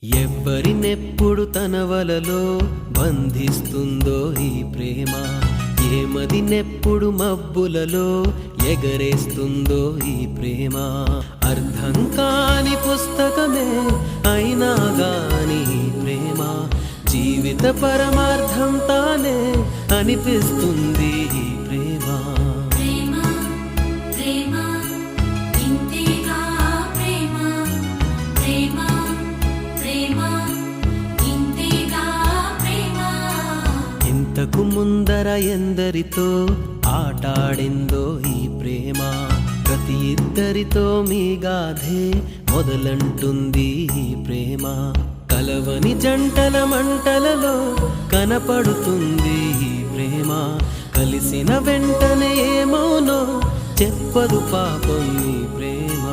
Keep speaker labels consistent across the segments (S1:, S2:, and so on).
S1: ఎవ్వరినెప్పుడు తన వలలో బంధిస్తుందో ఈ ప్రేమ, ఏమదినెప్పుడు మబ్బులలో ఎగరేస్తుందో ఈ ప్రేమ. అర్థం కాని పుస్తకమే అయినా గాని ఈ ప్రేమ జీవిత పరమార్థం తానే అనిపిస్తుంది ఈ ప్రేమ. ఇంతకు ముందర ఎందరితో ఆటాడిందో ఈ ప్రేమ, ప్రతి ఇద్దరితో మీ గాథే మొదలంటుంది ఈ ప్రేమ. కలవని జంటల మంటలలో కనపడుతుంది ఈ ప్రేమ, కలిసిన వెంటనే ఏమోనో చెప్పదు పాపం ఈ ప్రేమ.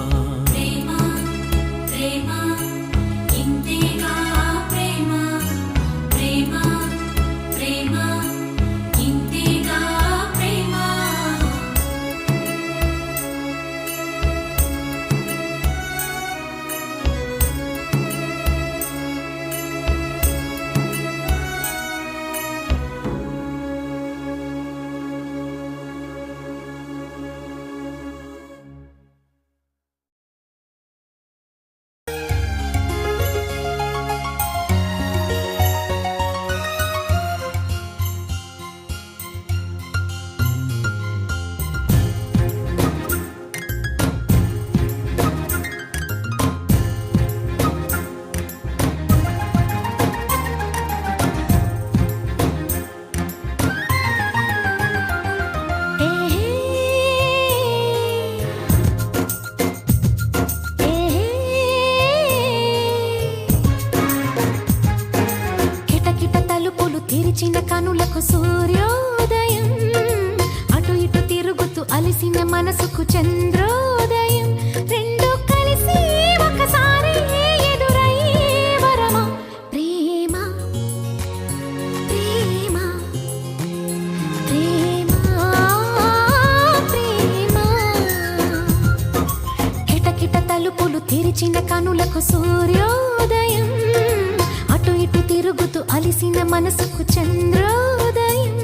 S2: తెరిచిన కనులకు సూర్యోదయం, అటు ఇటు తిరుగుతూ అలసిన మనసుకు చంద్రోదయం, రెండు కలిసి ఒకసారి ఎదురయ్యే వరమా ప్రేమ. ప్రేమ ప్రేమ ప్రేమ కిటకిట తలుపులు తెరిచిన కనులకు సూర్యోదయం, అటు ఇటు తిరుగుతూ అలిసిన మనసుకు చంద్రోదయం.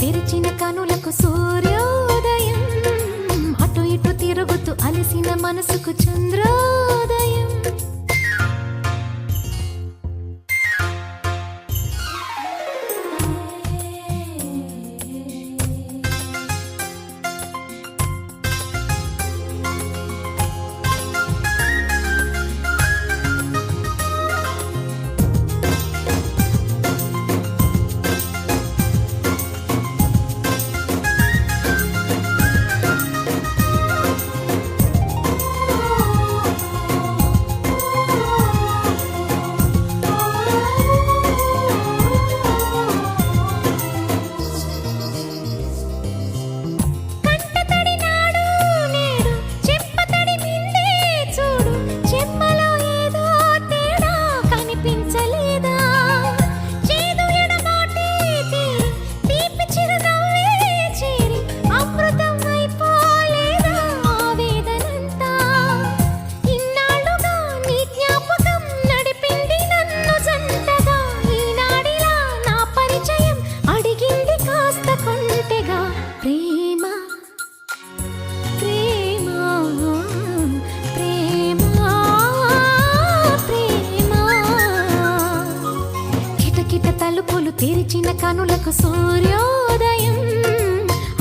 S2: తెరిచిన కనులకు సూర్యోదయం, అటు ఇటు తిరుగుతూ అలసిన మనసుకు చంద్రోదయం. కనులకు సూర్యోదయం,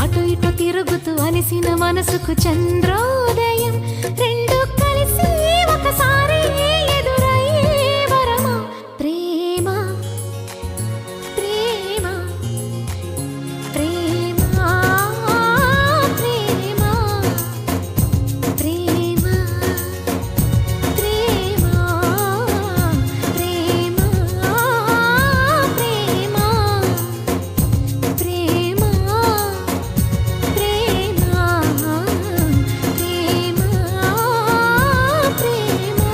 S2: అటు ఇటు తిరుగుతూ అలసిన మనసుకు చంద్రోదయం. రెండు కలిసి ఒకసారి ఎదురయ్యే వరమా ప్రేమ, ప్రేమ, ప్రేమ, ప్రేమ, ప్రేమ, ప్రేమ, ప్రేమ, ప్రేమ, ప్రేమ,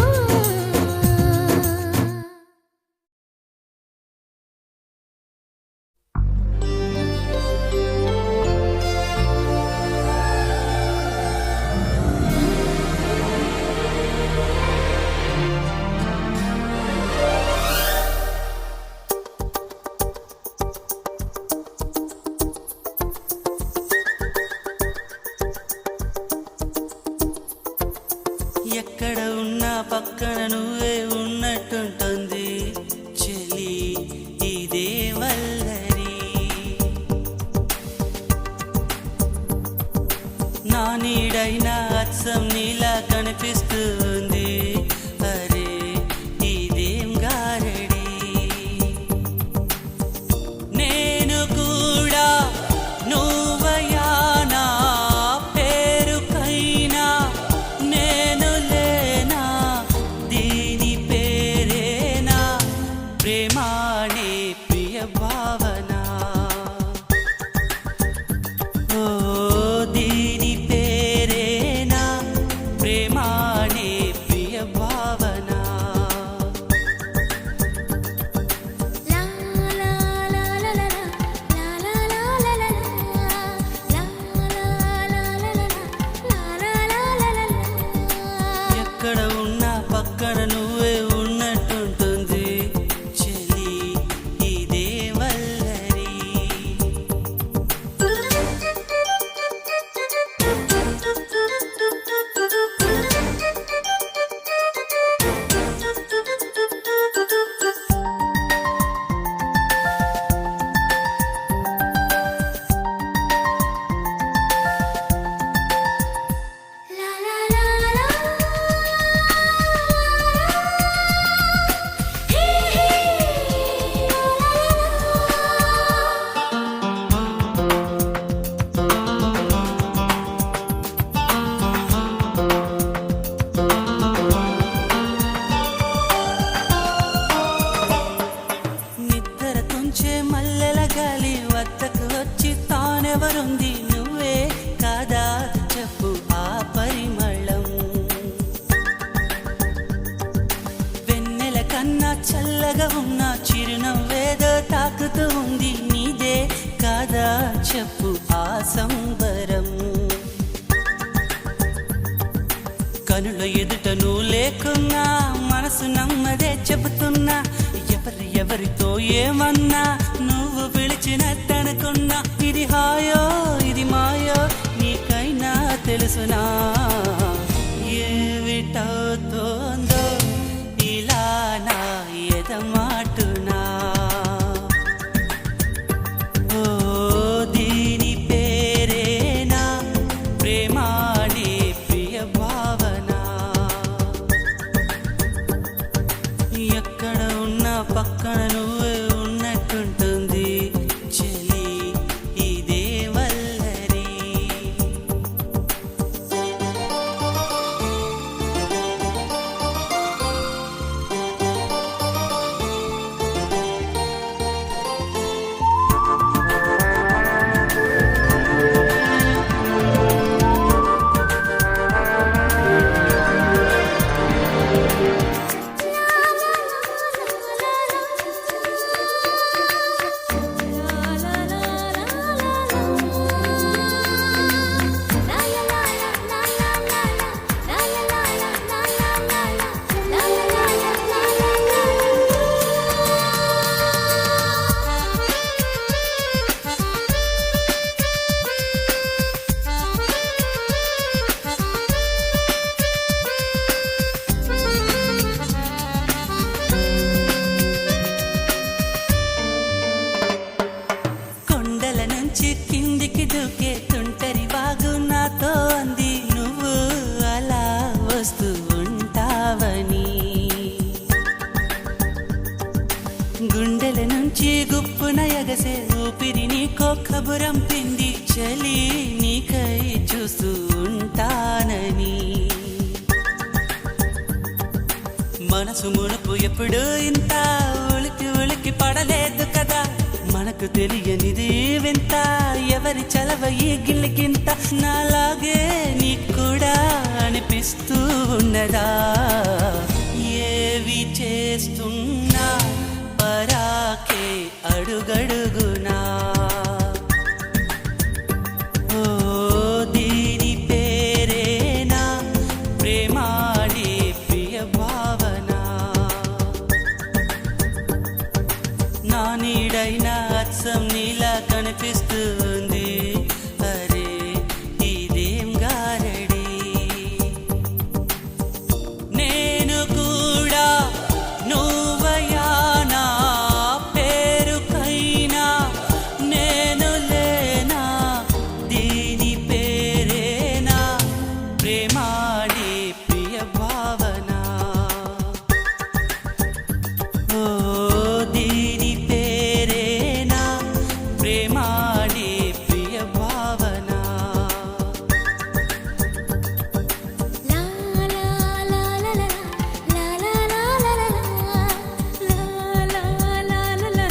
S3: ఎక్కడ ఉన్నా పక్కన నువ్వే ఉన్నట్టుంటుంది చెలి ఇదే వల్లరి. నా నీడైనా అచ్చం నీలా కనిపిస్తుంది, అరే ఇదేం గారడి. నేను కూడా నువ్వయా నా పేరుకైనా నేను లేనా, దీని పేరేనా ప్రేమానే ప్రియ భావన. ఓ దీని పేరేనా ప్రేమానే ప్రియ భావన. ఎక్కడ ఉన్నా పక్కన నువ్వే ఉన్నట్టుంటుంది చెలి ఇదే వల్లరి. నిద్ర తుంచే మల్లెల గాలి వద్దకు వచ్చి తానెవరుంది నువ్వే కాదా చెప్పు ఆ పరిమళం. వెన్నెల కన్నా చల్లగా ఉన్న చిరునవ్వేదో తాకుతూ ఉంది నీదే కాదా చెప్పు ఆ సంబరం. కనుల ఎదుట నువ్వు లేకున్నా మనసు నమ్మదే చెబుతున్నా, ఎవరితో ఏమన్నా నువ్వు పిలిచినట్టనుకున్నా. ఇది హాయో ఇది మాయో నీకైనా తెలుసునా, ఏమిటవుతోందో ఇలా నా ఎదమాటునా. ఓ దీని పేరేనా ప్రేమానే ప్రియ భావన. ఎక్కడ ఉన్నా పక్కన నువ్వే ఉన్నట్టుంటుంది చెలి ఇదే వల్లరి. కబురం పిండి చలి నీకై చూస్తూ ఉంటానని. మనసు మునుపు ఎప్పుడు ఇంత ఉలికి ఉలికి పడలేదు కదా, మనకు తెలియనిది వింత, ఎవరి చలవ ఈ గిల్లికింత. నాలాగే నీకు కూడా అనిపిస్తూ ఉన్నదా, ఏవి చేస్తున్నా పరాకే అడుగడుగునా. ఓ దీని పేరేనా ప్రేమాడే ప్రియ భావన. నా నీడైనా అచ్చం నీలా కనిపిస్తుంది, అరే ఇదేం గారడి. నేను కూడా నువ్వయానా పేరుకైనా నేను లేనా, దీని పేరేనా ప్రేమాడే ప్రియ భావన. ఓ దీని పేరేనా ప్రేమాడే ప్రియ భావన.
S2: లా లా లా లా లా లా లా లా లా లా లా లా లా.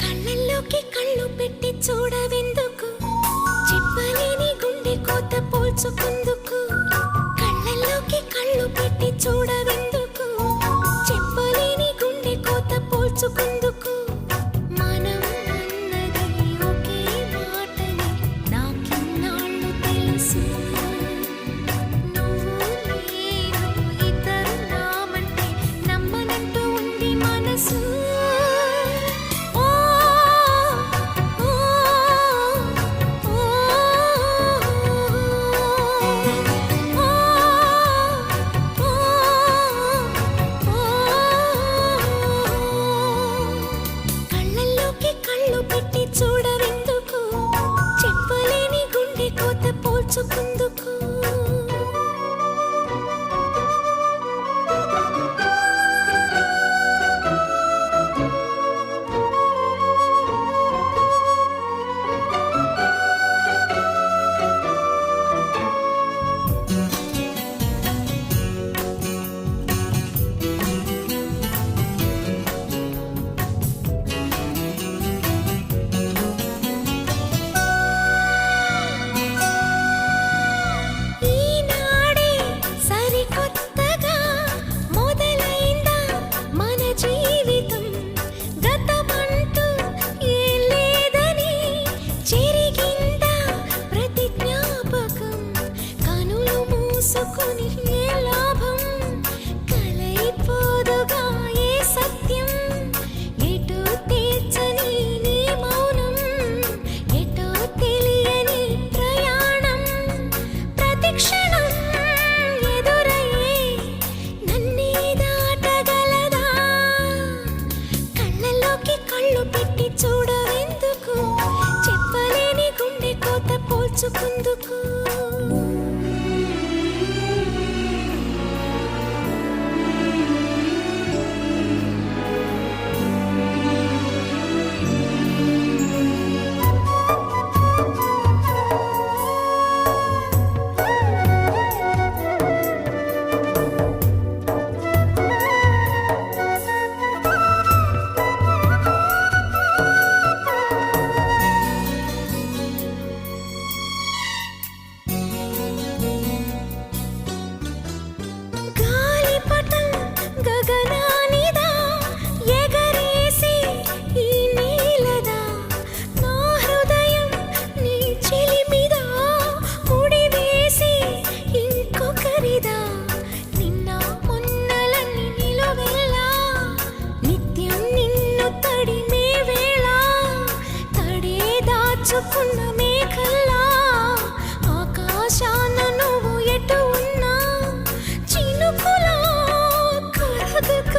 S2: కళ్ళల్లోకి కళ్ళు పెట్టి చూడవెందుకు, చెప్పలేని గుండె కోత పోల్చుకుందుకు. కళ్ళల్లోకి కళ్ళు పెట్టి చూడవెందుకు, చెప్పలేని గుండె కోత పోల్చుకుందుకు. మనం అన్నది ఒకే మాటని నాకిన్నాళ్ళు తెలుసు, నువ్వు నేను ఇద్దరు నామంటే నమ్మనంటూ ఉంది మనసు. ఓ ఓ ఓ కళ్ళల్లోకి కళ్ళు పెట్టి చూడవెందుకు, చెప్పలేని గుండె కోత పోల్చుకుందుకు. ఈనాడే సరికొత్తగా మొదలైందా మన జీవితం, గతమంటూ ఏం లేదని చెరిగిందా ప్రతి జ్ఞాపకం. కనులు మూసుకుని ఏ లాభం, కలైపోదుగా ఏ సత్యం. ఎటో తీర్చని నీ మౌనం, ఎటో తెలియని ప్రయాణం. ప్రతి క్షణం ఎదురయ్యే నన్నే దాటగలదా, కళ్ళల్లోకి కళ్ళు పెట్టి చూడవెందుకు, చెప్పలేని గుండె కోత పోల్చుకుందుకు. ముసుకున్న మేఘల్లా ఆకాశాన నువ్వు ఎటు ఉన్నా చినుకులా కరగక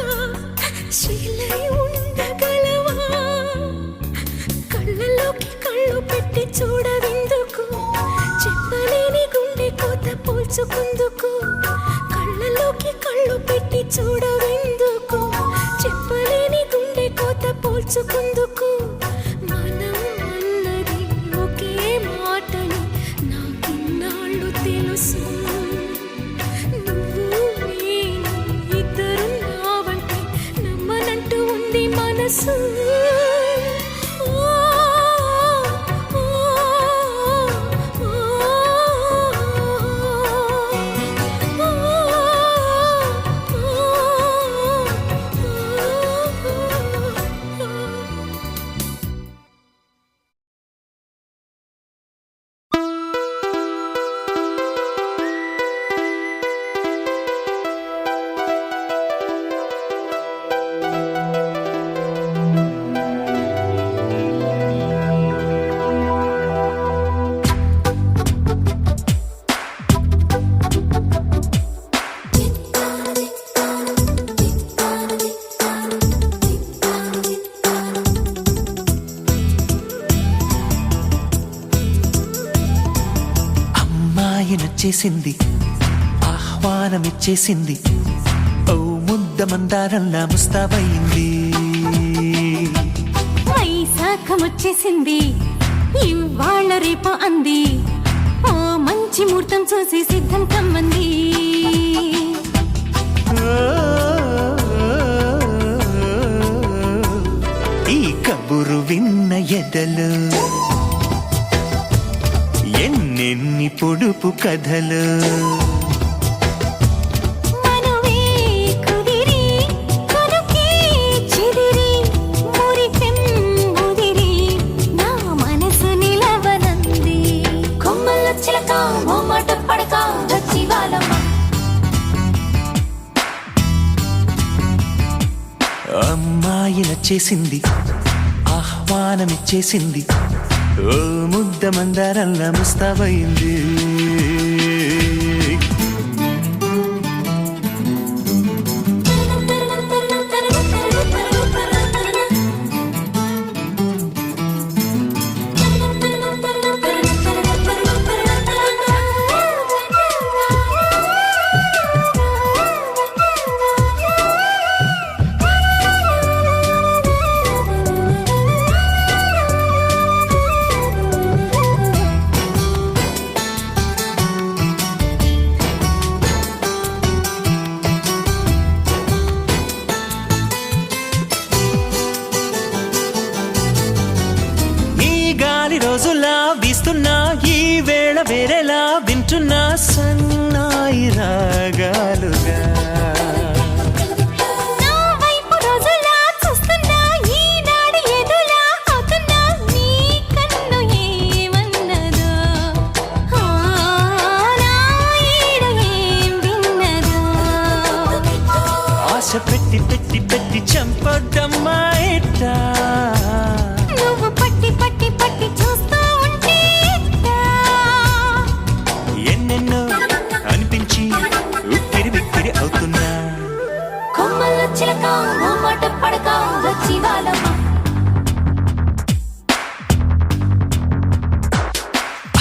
S2: శిలై ఉండగలవా కళ్ళలోకి కళ్ళు పెట్టి చూడవెందుకు చెప్పలేని గుండె కోత పోల్చుకుందుకు కళ్ళలోకి కళ్ళు పెట్టి చూడవెందుకు చెప్పలేని గుండె కోత పోల్చుకుందుకు మనం అన్నది ఒకే మాటని నాకిన్నాళ్ళు తెలుసు నువ్వు నేను ఇద్దరున్నావంటే నమ్మనంటూ ఉంది మనసు
S4: నచ్చేసింది ఆహ్వానమిచ్చేసింది ఓ ముద్ద మందారంలా ముస్తాబయింది
S2: వైశాఖమొచ్చేసింది ఇవాళ రేపు అంది ఓ మంచి ముహూర్తం చూసి సిద్ధం కమ్మంది
S4: ఈ కబురు విన్న ఎదలు ఎన్నెన్ని పొడుపు కథలు
S2: మనవే కుదిరి కొనుకే చిదిరి మురిపెం ముదిరి నా మనసు నిలవనంది కొమ్మల చిలక మోమాట పడక వచ్చి వాళ్ళమ్మ
S4: అమ్మాయి నచ్చేసింది ఆహ్వానమిచ్చేసింది ఓ ముద్ద మందారంలా ముస్తాబయింది రోజులా వీస్తున్నా ఈ వేళ వేరేలా వింటున్నా సన్నాయి రాగాలుగా ఆశ పెట్టి పెట్టి పెట్టి చంపొద్దమ్మా ఇట్టా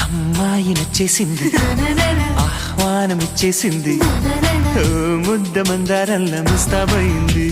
S4: అమ్మాయి నచ్చేసింది ఆహ్వానమిచ్చేసింది ఓ ముద్ద మందారంలా ముస్తాబయింది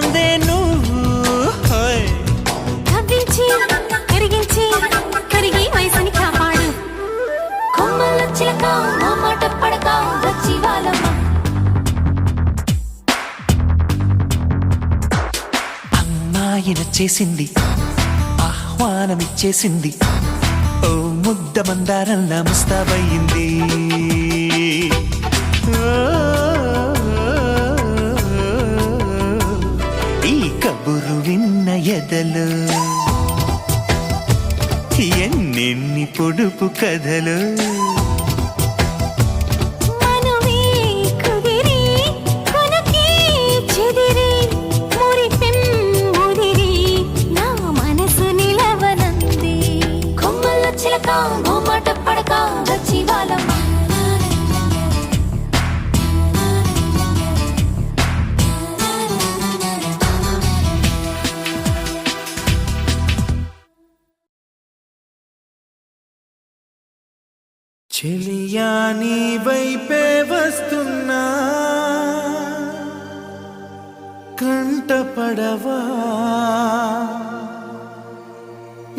S4: తోందే నువ్వు హోయ్.
S2: కవ్వించి కరిగించి కరిగి వయసుని కాపాడు కొమ్మల్లో చిలక మా మాట పడక వచ్చి వాళ్ళమ్మ
S4: అమ్మాయి నచ్చేసింది ఆహ్వానమిచ్చేసింది ఓ ముద్ద మందారంలా ముస్తాబయ్యింది ఈ కబురు విన్న ఎదలు ఎన్నెన్ని పొడుపు కథలు
S2: మనమే కుదిరి కొనకి చెదిరి మురిపెం ముదిరి నా మనసు నిలవనంది కొమ్మల్లో చిలక మా మాట పడక వచ్చి వాళ్ళమ్మ
S1: చెలియా నీ వైపే వస్తున్నా కంటపడవా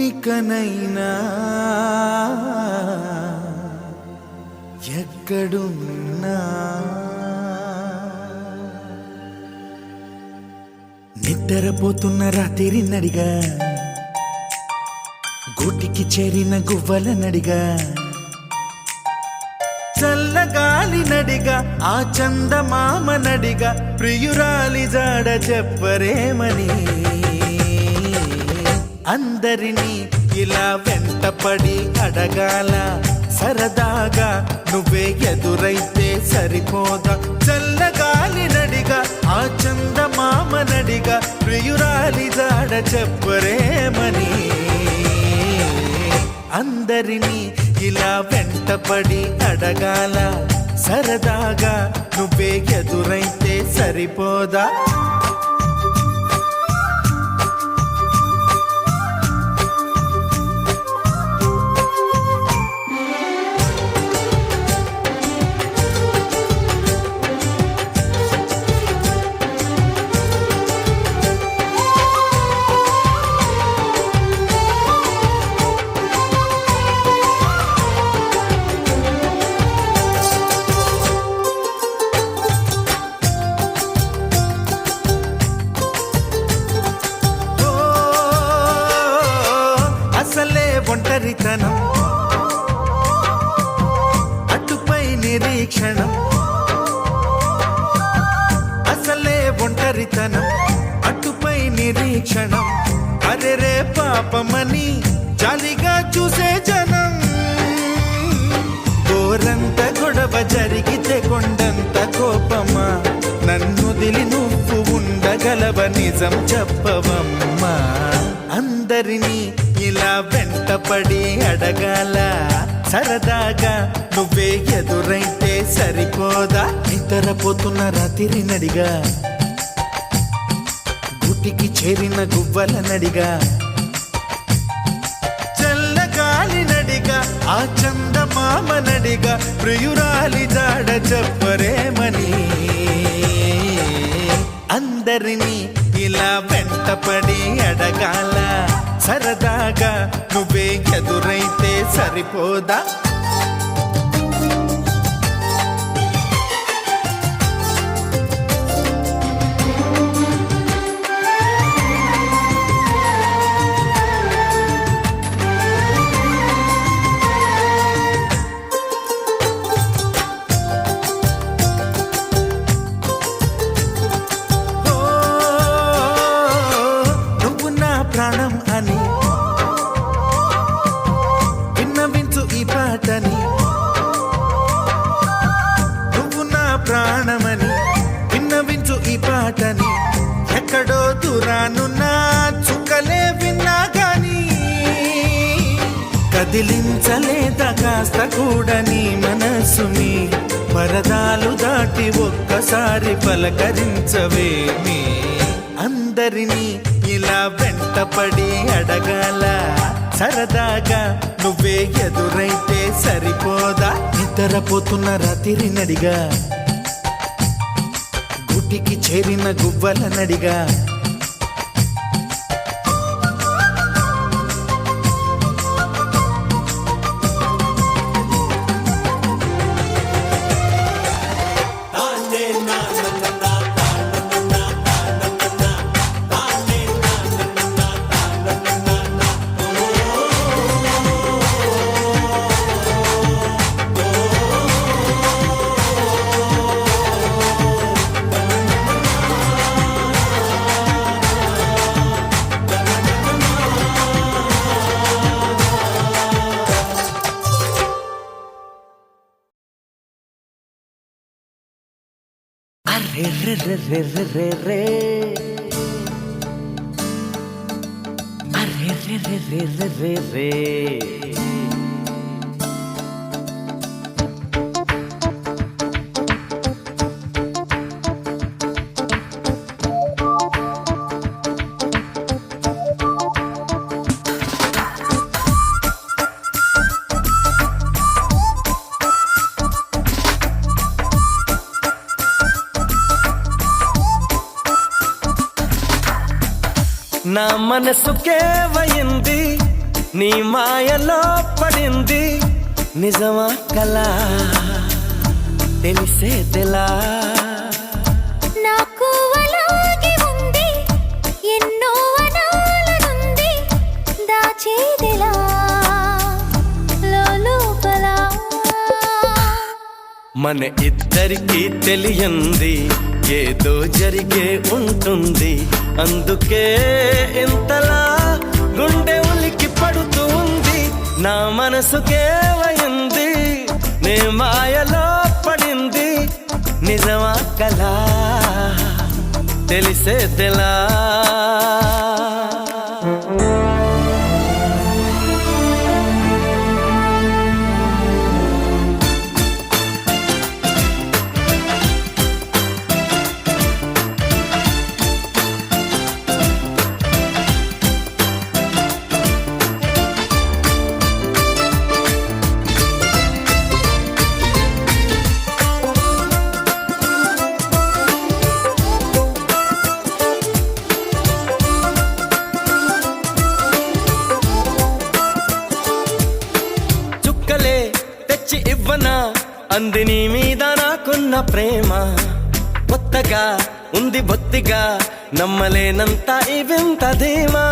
S1: ఇకనైనా ఎక్కడున్నా నిద్రపోతున్న రాత్రి నడిగా గూటికి చేరిన గువ్వల నడిగా చల్లగాలి నడిగా ఆ చందమామ నడిగా ప్రియురాలి జాడ చెప్పరేమని అందరినీ ఇలా వెంటపడి అడగాల సరదాగా నువ్వే ఎదురైతే సరిపోదా చల్లగాలి నడిగా ఆ చందమామ నడిగా ప్రియురాలి జాడ చెప్పరేమని అందరినీ ఇలా వెంటపడి అడగాల సరదాగా నువ్వే ఎదురైతే సరిపోదా ఒంటరితనం అటుపై నిరీక్షణం అసలే ఒంటరితనం అటుపై నిరీక్షణం అరెరే పాపమని జాలిగా చూసే జనం గోరంత గొడవ జరిగితే కొండంత కోపమా నన్నుదిలి నువ్వు ఉండగలవ నిజం చెప్పవమ్మా అందరినీ ఇలా వెంటపడి అడగాల సరదాగా నువ్వే ఎదురైతే సరిపోదా నిద్రపోతున్న రాత్రి నడిగా గుటికి చేరిన గువ్వల నడిగా చల్లగాలి నడిగా ఆ చందమామ నడిగా ప్రియురాలి జాడ చెప్పరేమని అందరినీ ఇలా వెంటపడి అడగాల సరదాగా నువ్వే ఎదురైతే సరిపోదా ప్రాణం అని విన్నవించు ఈ పాటని నువ్వు నా ప్రాణమని విన్నవించు ఈ పాటని ఎక్కడో దూరానున్న చుక్కలే విన్నా గాని కదిలించలేదా కాస్త కూడా నీ మనసుని పరదాలు దాటి ఒక్కసారి పలకరించవేమి అందరినీ ఇలా వెంటపడి అడగాల సరదాగా నువ్వే ఎదురైతే సరిపోదా నిద్రపోతున్న రాత్రి నడిగా గుటికి చేరిన గువ్వల నడిగా
S4: అరే రే రే రే రే రే రే అరే రే రే రే రే రే రే నా మనసుకేవయింది నీ మాయలో పడింది నిజమా కలా తెలిసేదెలా
S2: నాకు అలాగే ఉంది ఎన్నో అనాలనుంది దాచేదెలా లోపల
S4: మన ఇద్దరికి తెలియంది ఏదో జరిగే ఉంటుంది అందుకే ఇంతలా గుండె ఉలికి పడుతూ ఉంది నా మనసుకేవయింది నీ మాయలో పడింది నిజమా కలా తెలిసేదెలా తెచ్చి ఇవ్వనా అంది నీ మీద నాకున్న ప్రేమ కొత్తగా ఉంది బొత్తిగా నమ్మలేనంత ఈ వింత ధీమా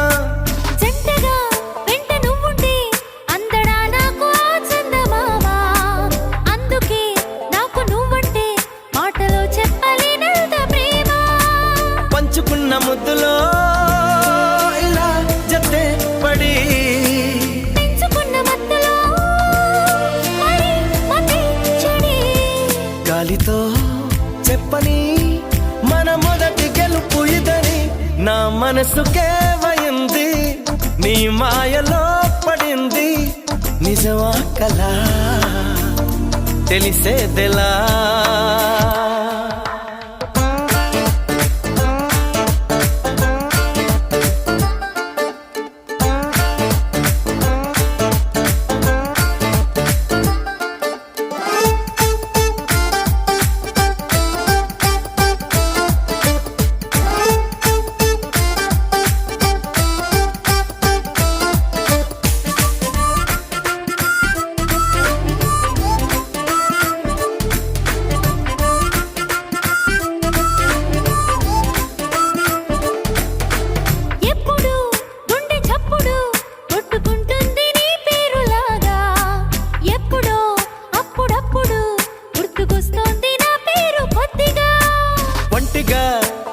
S2: జంటగా వెంట నువ్వుంటే అందడా నాకు ఆ చందమామ అందుకే నాకు నువ్వంటే మాటలో చెప్పలేనంత ప్రేమ
S4: పంచుకున్న ముద్దులో ఇలా జతే పడి గాలితో చెప్పని మన మొదటి గెలుపు ఇదని నా మనసుకేవయింది నీ మాయలో పడింది నిజమా కలా తెలిసేదెలా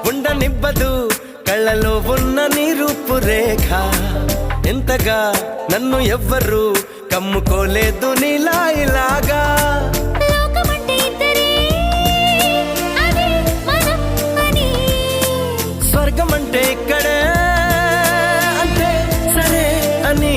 S4: ఉండనివ్వదు కళ్ళలో ఉన్న నీ రూపురేఖ ఎంతగా నన్ను ఎవ్వరు కమ్ముకోలేదు నీలా ఇలాగా స్వర్గం అంటే ఇక్కడే అంటే సరే అని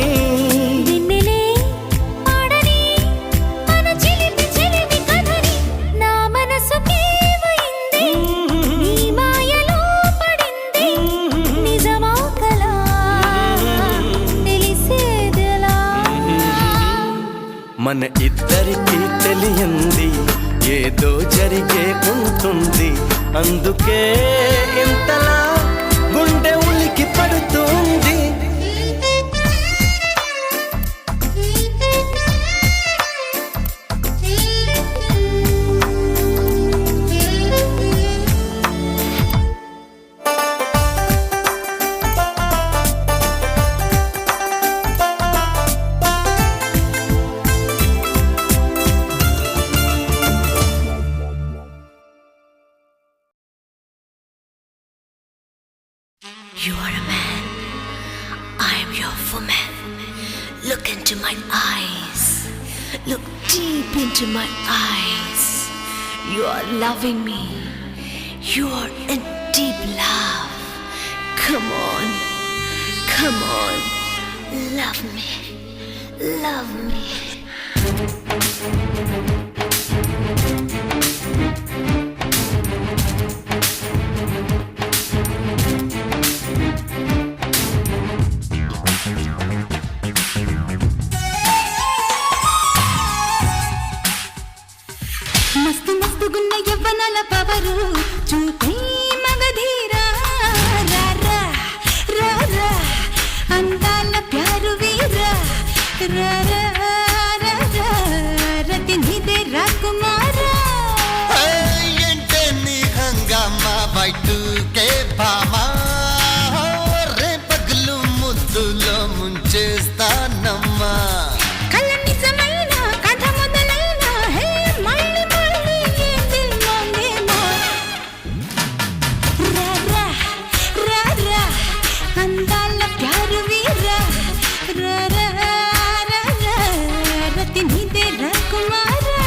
S4: మన ఇద్దరికి తెలియంది ఏదో జరిగే ఉంటుంది అందుకే ఇంతలా గుండె ఉలికి పడుతుంది
S5: You are a man, I am your woman. Look into my eyes, look deep into my eyes. You are loving me, You're in deep love. Come on, come on, love me, love me.
S2: మస్తు మస్తు గున్న యవ్వనాల power చూపే మగధీరా రా రా రా రా అందాల ప్యారు వీరా రా రా రా రా రతి నీదే రాకుమారా
S6: ఏంటే నీ హంగామా బయటకే బామా రే పగలు ముద్దులో ముంచేస్తానమ్మా
S2: కళ్ళ నిజమైన కథ మొదలైన హే మళ్ళీ మళ్ళీ ఏంది మంగేమో రా రా రా రా అందాల ప్యారు వీరా రా రా రా రా రతి నీదే రాకుమారా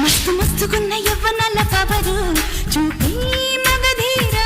S2: మస్తు మస్తుగున్న యవ్వనాల పవరు చూపి మగధీరా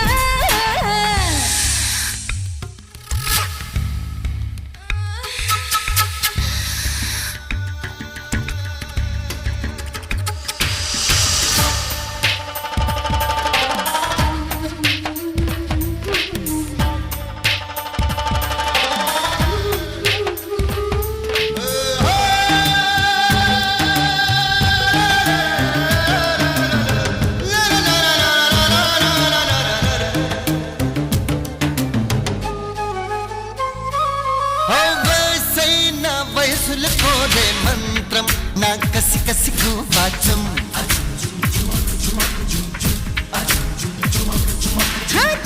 S6: వయసైన వయసులు కోరే మంత్రం నా కసి కసికు వాచం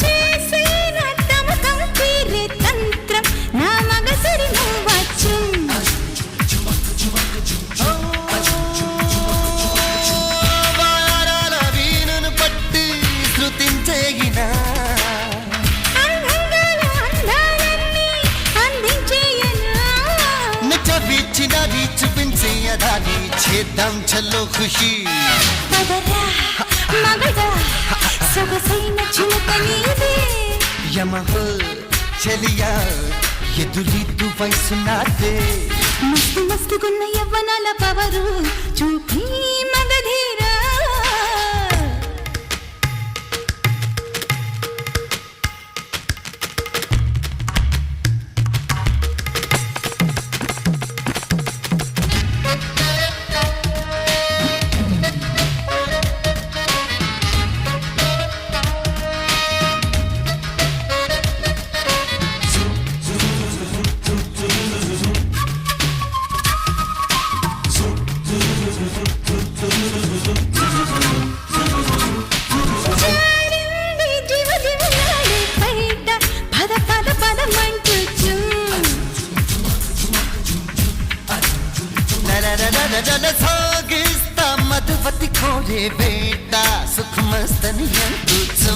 S2: చేసిన తమకం తీరే తంత్రం నా మగసరి నువ్వచ్చు
S6: వారాల వీణును పట్టి శృతించేగినా
S2: అందంగాల అందాలన్నీ అందించేయనా
S6: నచ్చబిచ్చినది చూపించేయదాని చేద్దాం చల్లో ఖుషి
S2: పదరా మగడా సొగసైన చిలుక నీదే
S6: యమహ చలియా ఎదురీతు వయసు నాదే
S2: మస్తు మస్తుగున్న యవ్వనాల పవరు చూపి మగధీరా జారింది జీవ జీవనాడి బయట పద పద పదమంటుచు
S6: జన సాగిస్తా మధువతి కోరే వేట సుఖమస్తని అంటూ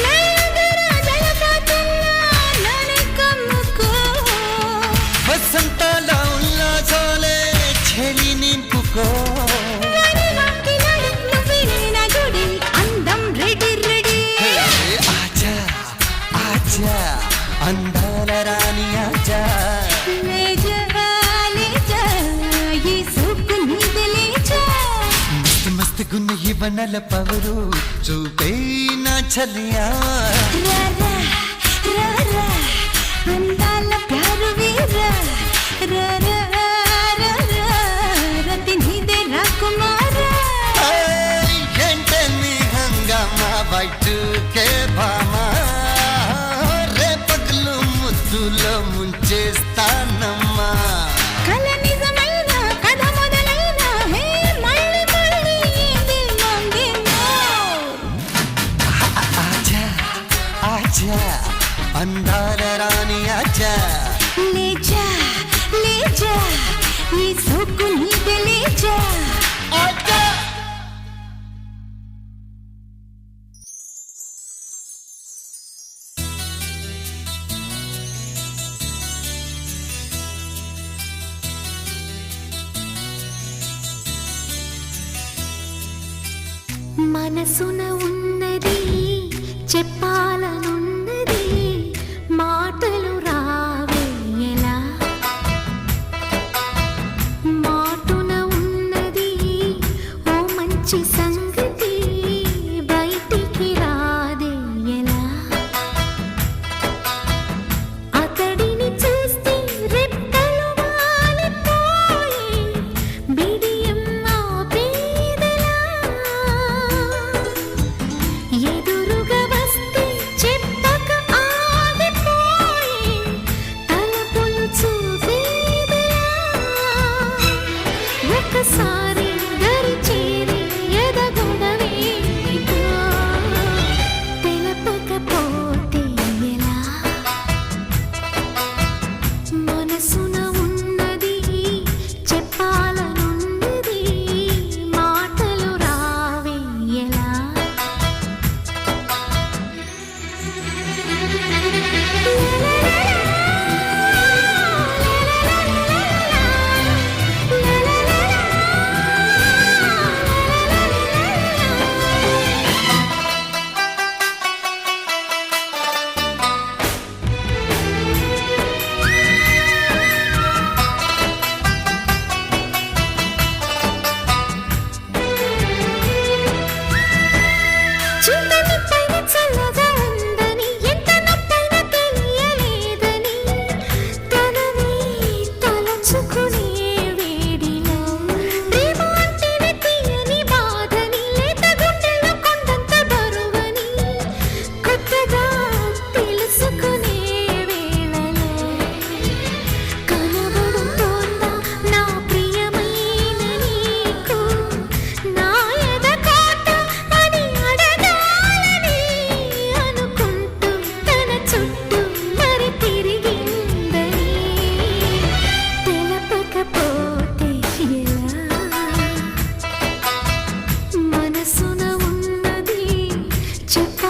S2: నయగరా జలపాతంలా నన్ను కమ్ముకో
S6: వసంతాల ఉల్లాసాలే చెలి నింపుకో
S2: నడి వంటి నడి నువ్వే నా జోడి అందం రెడీ రెడీ
S6: హే, ఆజా ఆజా అందాల రాణి ఆజా
S2: లేజా లేజా ఈ సూపు నీదే లేజా
S6: మస్తు మస్తు గున్న ఇవనల పవరు చూపే నా చలియా
S2: రా రా రా రా అందాల ప్యారు వీరా రా రా రా రా రతి నీదే రాకుమారా
S6: ఏంటే నీ హంగామా బయటకే బామా రే పగలు ముద్దులో ముంచేస్తానమ్మా
S2: కల నిజమైన కథ మొదలైన హే మళ్ళీ మళ్ళీ ఏంది మంగేమో
S6: ఆజా ఆజా అందాల రాణి ఆజా
S2: లేజా లేజా ఈ సోకు నీదే లేజా
S6: ఆజా
S2: మనసున ఉన్నది చెప్పాలనున్నది మాటలు రావే ఎలా మాటున ఉన్నది ఓ మంచి సంగతి బయటికి రాదే ఎలా అతడిని చూస్తే రెప్పలు వాలిపోయి బిడియం ఆపేదెలా ఎదురుగా వస్తే చెప్పక ఆగిపోయి తలపులు చూపేదెలా ఒక్కసారి దరి చేరి ఎదగొడవేమిటో తెలపకపోతే ఎలా మనసున ఉన్నది చెప్పాలనున్నది మాటలు రావే ఎలా చింతని పైన చల్లగా ఉందని ఎంత నొప్పైన తెలియలేదని తనని తలచుకునే వేడిలో ప్రేమ అంటేనే తీయని బాధని లేత గుండెలో కొండంత బరువని కొత్తగా తెలుసుకునే వేళలో కనబడుతోందా నా ప్రియమైన నీకు నా ఎదకోట అని అడగాలని అనుకుంటూ తన చుట్టూ మరి తిరిగిందని తెలపకపోతే ఎలా మనసున ఉన్నది చెప్ప